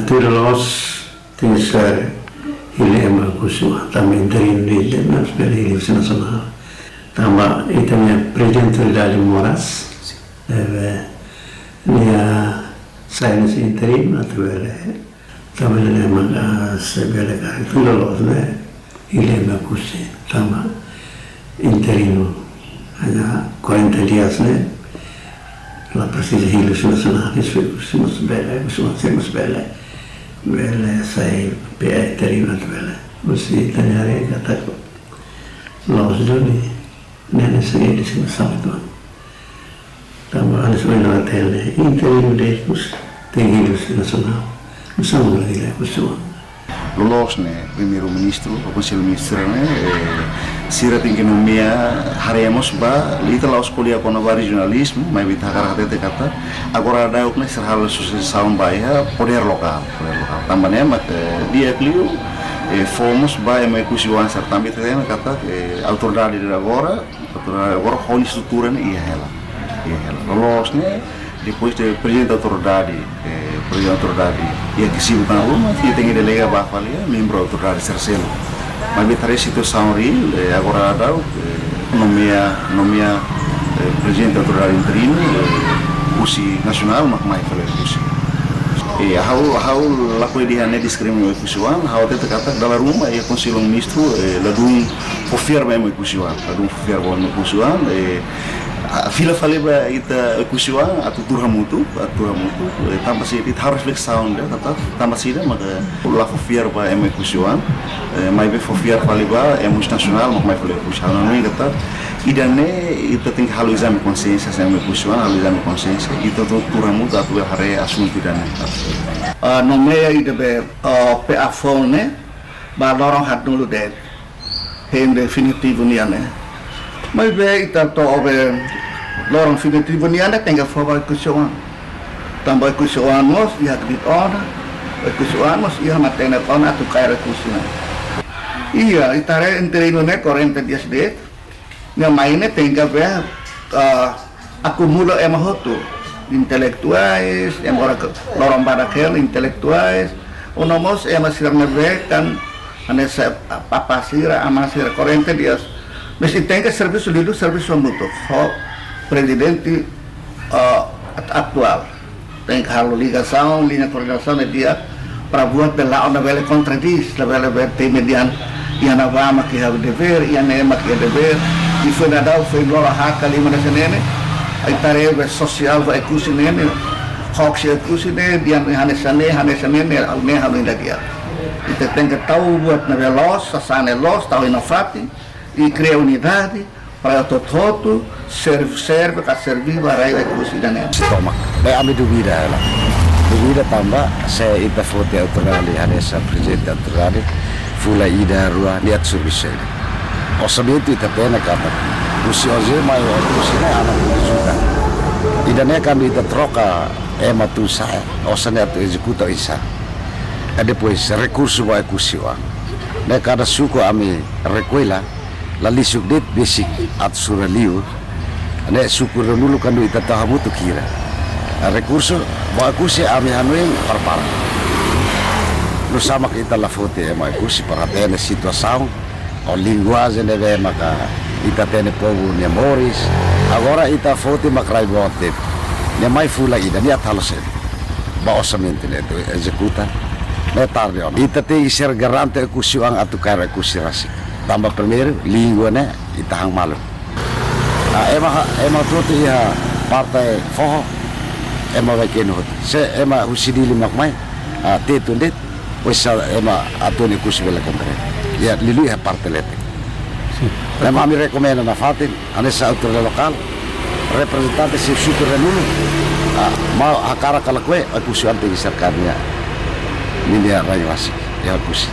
Tuilos tinser ili ema kusua também interim legge na experiência nacional. Tamba itania presidente da Moras deve nia sains interim atuvele também ema sebele kan tuilos ne ili ema kusi tamba interino hanya 40 dias ne la presidenza nacionale simus belle sai interino atuvele usi tanyare kata los doni nene segede sing sabdo tamba anis wena tele interino de mus tegilus nacional usamos la ile kusua lolos ne primeiro-ministro o conselho-ministro ne sira tinginomia haremos ba lita la escola com a regionalismo mas vita karakter kata agora ada o que será associação baia poder local também mas dia clio fomos ba uma cusiwan também tem kata autoridade agora com estrutura ne ia ela lolos ne depois de presidente da autoridade ia que se na uma ia tem delega ba falia membro da autoridade sercelo mas betare situação real agora ada nomia presidente da autoridade interino kursi nasional mak mai falia kursi how la coidia ne discriminação kusiwan how te kata dalam rumah ia konselho ministro ladung ofiar ba mai kusiwan ladung ofiar ba mai kusiwan fila faleba ita kusiwan atau turhamutu tambah sih itu harus refleksão deh tambah sih deh maka la fofiar ba eme kusiwan mai be fofiar faleba emos nasional mak mai faleba kusiwan ini kata idane ita ting halu exame consciência eme kusiwan halu exame consciência ita turhamutu atau hare asun idane nomea ida be PA phone ba lorong hat dulu deh hem definitivo niane mas bem então over lorong definitivo niane tenga fava kusiwan tambah kusiwan mos ia kredit ona kusiwan mos ia matena ona tu kaira kusiwan iya itare interino ne 40 dias de yang mainnya tenga be acumula emahoto intelectuais lorong barakel intelectuais onomos emasir mereka anessa papasira amasira 40 dias mas tem que serviço lido serviço mútuo o presidente atual tem que halu ligação linha coordenação de dia para buat bela ona bela contradiz la bela verte median ia na vama que have dever ia nema que dever e foi nadal foi lola haka lima na senene ai tarefa social vai kusinene hoxia kusine dia hanesane al ne halu dia kita tem que tahu buat na veloz sasane los tahu inofati e cria unidade para todo serve para servir para a cozinha. Toma, bem a dúvida ela. Dúvida também se ita foto autoral Hanessa presidente autoral fula ida rua lihat service. Osabitu ita pena kata. Usi oze mai kusina anak juga. Idane kan ita troca tu saya. Osane atu executa isa. Depois recurso vai kusiwa. Ne kada suku ami recuela la lisugdet basic at suraliu ane suku renulu kandu ita tahamu tu kira recurso ba kusi ami hanuin parpar no sama kita la foto ema kusi para tene situação o linguagem neve maka ita tene povo memoris agora ita foto makrai bote ne mai fula ida ni atalos ba osamente ne to executa ne tarde on ita te ser garante kusi ang atukara kusi rasik tambah primeiro língua né itahang malu ema tutu ia partai foho ema vakeno se ema usidili makmai tetundet pois ema atone kusibela kontre ya lilu ia partai lete ema mi recomenda na fatin anessa autoridade lokal representante se super renulu mau akara kalakwe akusian tegi sarkarnya ini dia rayu asik ya kusi